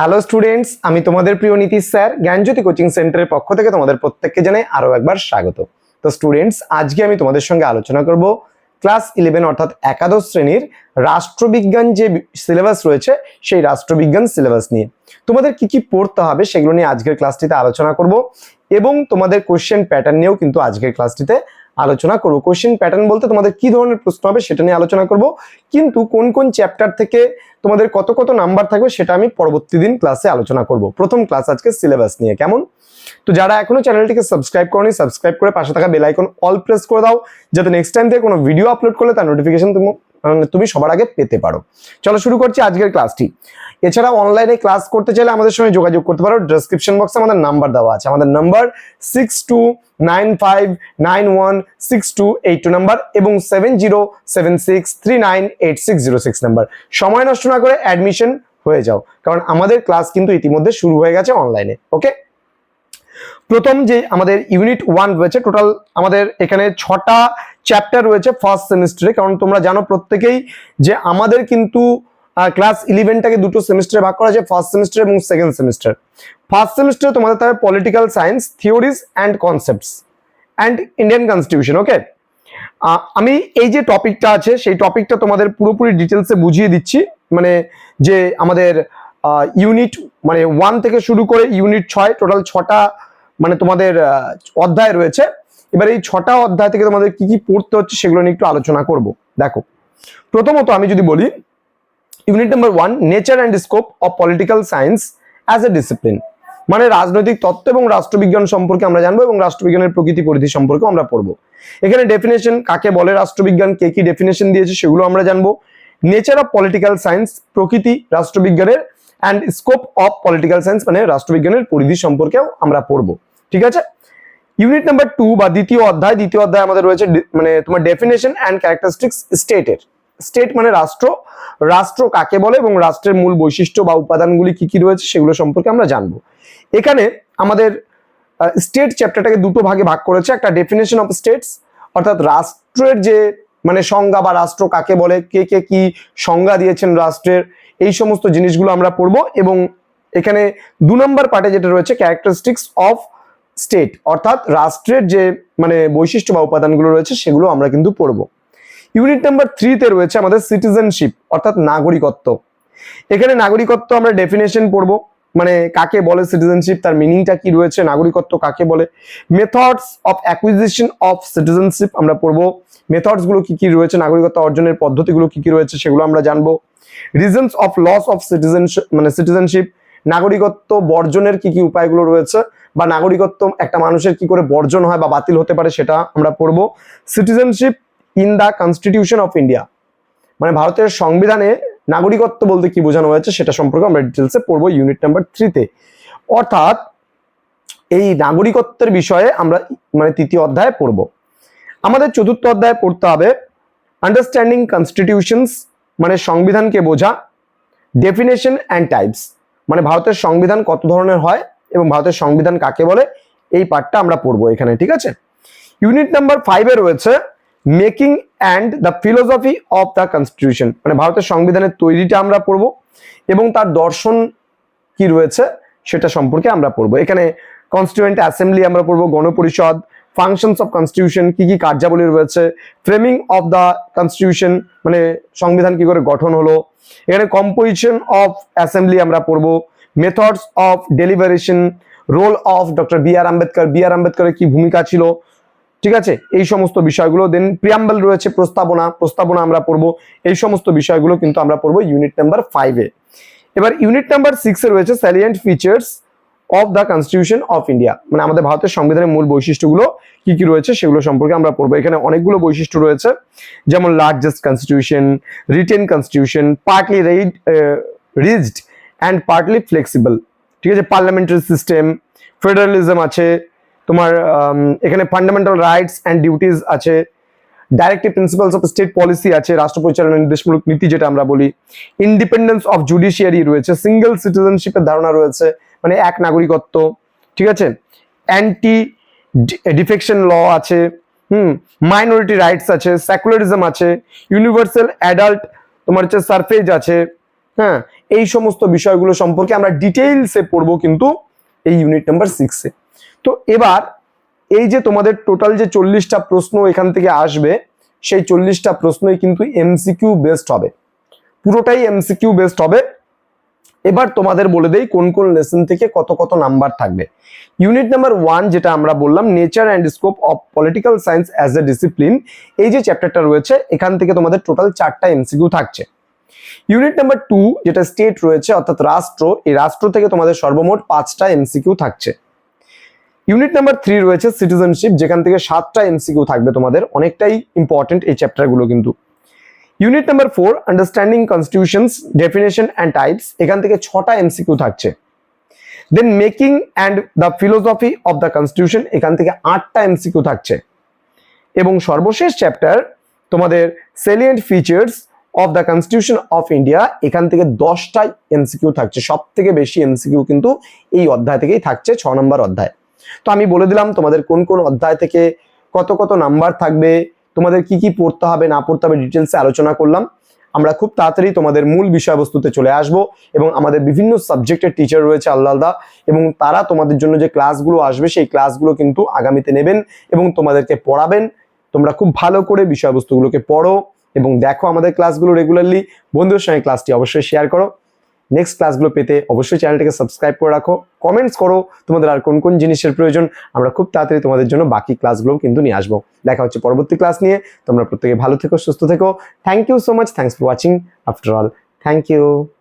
Hello students, আমি তোমাদের প্রিয় নীতিশ স্যার জ্ঞানজ্যোতি কোচিং সেন্টারের পক্ষ থেকে তোমাদের প্রত্যেককে জানাই আরো একবার স্বাগত। তো স্টুডেন্টস, আজকে আমি তোমাদের সঙ্গে আলোচনা করব ক্লাস 11 অর্থাৎ একাদশ শ্রেণীর রাষ্ট্রবিজ্ঞান যে সিলেবাস রয়েছে সেই রাষ্ট্রবিজ্ঞান সিলেবাস নিয়ে তোমাদের কি কি পড়তে হবে সেগুলো নিয়ে আজকের ক্লাসটিতে আলোচনা করব এবং তোমাদের কোশ্চেন প্যাটার্ন নিয়েও কিন্তু আজকের ক্লাসটিতে আলোচনা করব। কোশ্চেন প্যাটার্ন বলতে তোমাদের কি ধরনের প্রশ্ন হবে সেটা নিয়ে আলোচনা করব, কিন্তু কোন কোন চ্যাপ্টার থেকে তোমাদের কত কত নাম্বার থাকবে সেটা আমি পরবর্তী দিন ক্লাসে আলোচনা করব। প্রথম ক্লাস আজকে সিলেবাস নিয়ে, কেমন? তো যারা এখনো চ্যানেলটিকে সাবস্ক্রাইব করনি, সাবস্ক্রাইব করে পাশে থাকা বেল আইকন অল প্রেস করে দাও, যাতে নেক্সট টাইম থেকে কোনো ভিডিও আপলোড করলে তার নোটিফিকেশন তুমি সবার আগে পেতে পারো। চলো শুরু করছি আজকের ক্লাসটি। এছাড়া অনলাইনে ক্লাস করতে চাইলে আমাদের সঙ্গে যোগাযোগ করতে পারো। ডেসক্রিপশন বক্সে আমাদের নাম্বার দেওয়া আছে, আমাদের নাম্বার 6295916282 নাম্বার এবং 7076398606 নাম্বার। সময় নষ্ট না করে অ্যাডমিশন হয়ে যাও, কারণ আমাদের ক্লাস কিন্তু ইতিমধ্যে শুরু হয়ে গেছে অনলাইনে। ওকে, প্রথম যে আমাদের ইউনিট 1 রয়েছে, টোটাল আমাদের এখানে 6টা চ্যাপ্টার রয়েছে ফার্স্ট সেমিস্টারে। কারণ তোমরা জানো প্রত্যেকেই যে আমাদের কিন্তু ক্লাস 11টাকে দুটো সেমিস্টারে ভাগ করা আছে, ফার্স্ট সেমিস্টার এবং সেকেন্ড সেমিস্টার। ফার্স্ট সেমিস্টারে তোমাদের থাকবে political science, theories and concepts and Indian constitution. Okay, আমি এই যে টপিকটা আছে সেই টপিকটা তোমাদের পুরোপুরি ডিটেলসে বুঝিয়ে দিচ্ছি। মানে যে আমাদের ইউনিট মানে 1 থেকে শুরু করে ইউনিট 6, টোটাল 6টা মানে তোমাদের অধ্যায় রয়েছে। এবার এই 6টা অধ্যায় থেকে তোমাদের কি কি পড়তে হচ্ছে সেগুলো নিয়ে একটু আলোচনা করব। দেখো, প্রথমত আমি যদি বলি unit number 1, nature and scope of political science as a discipline, মানে রাজনৈতিক তত্ত্ব এবং রাষ্ট্রবিজ্ঞান সম্পর্কে আমরা জানবো এবং রাষ্ট্রবিজ্ঞানের প্রকৃতি পরিধি সম্পর্কে আমরা পড়বো। এখানে ডেফিনেশন কাকে বলে, রাষ্ট্রবিজ্ঞান কে কি ডেফিনেশন দিয়েছে সেগুলো আমরা জানবো। নেচার অফ পলিটিক্যাল সায়েন্স, প্রকৃতি রাষ্ট্রবিজ্ঞানের, and scope of political science মানে রাষ্ট্রবিজ্ঞানের পরিধি সম্পর্কেও আমরা পড়বো। ঠিক আছে, ইউনিট নাম্বার 2 বা দ্বিতীয় অধ্যায় আমাদের রয়েছে মানে তোমার ডেফিনেশন অ্যান্ড ক্যারেক্টারিস্টিক্স স্টেটের। স্টেট মানে রাষ্ট্র, রাষ্ট্র কাকে বলে এবং রাষ্ট্রের মূল বৈশিষ্ট্য বা উপাদানগুলি কি কি রয়েছে সেগুলো সম্পর্কে আমরা জানবো। এখানে আমাদের স্টেট চ্যাপ্টারটাকে দুটো ভাগে ভাগ করেছে। একটা ডেফিনেশন অফ স্টেটস অর্থাৎ রাষ্ট্রের যে মানে সংজ্ঞা বা রাষ্ট্র কাকে বলে, কে কে কি সংজ্ঞা দিয়েছেন রাষ্ট্রের, এই সমস্ত জিনিসগুলো আমরা পড়বো। এবং এখানে 2 নম্বর পার্টে যেটা রয়েছে ক্যারেক্টারিস্টিক্স অফ স্টেট অর্থাৎ রাষ্ট্রের যে মানে বৈশিষ্ট্য বা উপাদানগুলো রয়েছে সেগুলো আমরা কিন্তু পড়বো। ইউনিট নাম্বার 3 তে রয়েছে আমাদের সিটিজেনশিপ অর্থাৎ নাগরিকত্ব। এখানে নাগরিকত্ব আমরা ডেফিনেশন পড়বো, মানে কাকে বলে সিটিজেনশিপ, তার মিনিংটা কি রয়েছে, নাগরিকত্ব কাকে বলে। Methods of acquisition of citizenship আমরা পড়বো, মেথডস গুলো কি কি রয়েছে, নাগরিকত্ব অর্জনের পদ্ধতিগুলো কি কি রয়েছে সেগুলো আমরা জানবো। Reasons of loss of citizenship মানে সিটিজেনশিপ, নাগরিকত্ব বর্জনের কি কি উপায়গুলো রয়েছে বা নাগরিকত্ব একটা মানুষের কি করে বর্জন হয় বা বাতিল হতে পারে সেটা আমরা পড়বো। Citizenship in the constitution of India, মানে ভারতের সংবিধানে নাগরিকত্ব বলতে কি বোঝানো হয়েছে সেটা সম্পর্কে আমরা ডিটেলসে পড়বো ইউনিট নাম্বার 3 তে। অর্থাৎ এই নাগরিকত্বের বিষয়ে আমরা মানে তৃতীয় অধ্যায়ে পড়বো। আমাদের চতুর্থ অধ্যায়ে পড়তে হবে আন্ডারস্ট্যান্ডিং কনস্টিটিউশনস মানে সংবিধানকে বোঝা, ডেফিনেশন অ্যান্ড টাইপস মানে ভারতের সংবিধান কত ধরনের হয় এবং ভারতের সংবিধান কাকে বলে, এই পার্টটা আমরা পড়বো এখানে। ঠিক আছে, ইউনিট নাম্বার 5 এ রয়েছে making and the philosophy of the constitution, মানে ভারতের সংবিধানের তৈরিটা আমরা পড়বো এবং তার দর্শন কি রয়েছে সেটা সম্পর্কে আমরা পড়বো। এখানে কনস্টিটিউয়েন্ট অ্যাসেম্বলি আমরা পড়বো, গণপরিষদ, ফাংশনস অফ কনস্টিটিউশন কি কি কার্যাবলী রয়েছে, ফ্রেমিং অফ দ্য কনস্টিটিউশন মানে সংবিধান কি করে গঠন হলো, এখানে কম্পোজিশন অফ অ্যাসেম্বলি আমরা পড়বো, methods of deliberation, role of doctor B R. আম্বেদকরের কি ভূমিকা ছিল। ঠিক আছে, এই সমস্ত বিষয়গুলো। দেন প্রিয়াম্বল রয়েছে, প্রস্তাবনা আমরা পড়বো। এই সমস্ত বিষয়গুলো কিন্তু আমরা পড়বো ইউনিট নাম্বার 5 এ। এবার ইউনিট নাম্বার 6 এ রয়েছে salient features of the constitution of India, মানে আমাদের ভারতের সংবিধানের মূল বৈশিষ্ট্যগুলো কি কি রয়েছে সেগুলো সম্পর্কে আমরা পড়বো। এখানে অনেকগুলো বৈশিষ্ট্য রয়েছে, যেমন largest constitution, written constitution, partly rigid and partly flexible. ঠিক আছে, পার্লামেন্টারি সিস্টেম, ফেডারালিজম আছে তোমার, এখানে ফান্ডামেন্টাল রাইটস অ্যান্ড ডিউটিস আছে, directive principles of state policy আছে, রাষ্ট্র পরিচালনা নির্দেশমূলক নীতি যেটা আমরা বলি, ইন্ডিপেন্ডেন্স অফ জুডিশিয়ারি রয়েছে, সিঙ্গেল সিটিজেনশিপের ধারণা রয়েছে মানে এক নাগরিকত্ব। ঠিক আছে, অ্যান্টি ডিফেকশন ল আছে, মাইনরিটি রাইটস আছে, সেকুলারিজম আছে, ইউনিভার্সাল অ্যাডাল্ট তোমার হচ্ছে সারফেজ আছে, হ্যাঁ, এই সমস্ত বিষয়গুলো সম্পর্কে আমরা ডিটেইলসে পড়বো কিন্তু এই ইউনিট নাম্বার 6-এ। তো এবার এই যে তোমাদের টোটাল যে 40টা প্রশ্ন এখান থেকে আসবে, সেই 40টা প্রশ্নই কিন্তু এমসিকিউ বেসড হবে, পুরোটাই এমসিকিউ বেসড হবে। এবার তোমাদের বলে দেই কোন কোন লেসন থেকে কত কত নাম্বার থাকবে। ইউনিট নাম্বার 1 যেটা আমরা বললাম, nature and scope of political science as a discipline, এই যে চ্যাপ্টারটা রয়েছে এখান থেকে তোমাদের টোটাল 4টা এমসিকিউ থাকছে। ইউনিট নাম্বার 2 যেটা স্টেট রয়েছে অর্থাৎ রাষ্ট্র, এই রাষ্ট্র থেকে তোমাদের সর্বমোট 5টা এমসিকিউ থাকছে। ইউনিট নাম্বার 3 রয়েছে সিটিজেনশিপ, যেখান থেকে 7টা এমসিকিউ থাকবে তোমাদের, অনেকটাই ইম্পর্টেন্ট এই চ্যাপ্টারগুলো কিন্তু। Unit number 4 understanding constitutions definition and types, এখান থেকে 6টা এমসিকিউ থাকছে। Then making and the philosophy of the constitution, এখান থেকে 8টা এমসিকিউ থাকছে। এবং সর্বশেষ চ্যাপ্টার তোমাদের salient features of the constitution of India, এখান থেকে 10টা এমসিকিউ থাকছে। সব থেকে বেশি এমসিকিউ কিন্তু এই অধ্যায় থেকেই থাকছে, 6 নম্বর অধ্যায়। তো আমি বলে দিলাম তোমাদের কোন কোন অধ্যায় থেকে কত কত নাম্বার থাকবে, তোমাদের কি কি পড়তে হবে না পড়তে হবে, ডিটেলসে আলোচনা করলাম। আমরা খুব তাড়াতাড়ি তোমাদের মূল বিষয়বস্তুতে চলে আসব এবং আমাদের বিভিন্ন সাবজেক্টের টিচার রয়েছে আলাদা আলাদা, এবং তারা তোমাদের জন্য যে ক্লাসগুলো আসবে সেই ক্লাসগুলো কিন্তু আগামীতে নেবেন এবং তোমাদেরকে পড়াবেন। তোমরা খুব ভালো করে বিষয়বস্তুগুলোকে পড়ো এবং দেখো আমাদের ক্লাসগুলো রেগুলারলি। বন্ধুদের সঙ্গে ক্লাসটি অবশ্যই শেয়ার করো। নেক্সট ক্লাসগুলো পেতে অবশ্যই চ্যানেলটাকে সাবস্ক্রাইব করে রাখো, কমেন্টস করো তোমাদের আর কোন কোন জিনিসের প্রয়োজন। আমরা খুব তাড়াতাড়ি তোমাদের জন্য বাকি ক্লাসগুলো কিন্তু নিয়ে আসবো। দেখা হচ্ছে পরবর্তী ক্লাস নিয়ে। তোমরা প্রত্যেকে ভালো থেকো, সুস্থ থেকো। Thank you so much, thanks for watching after all, thank you.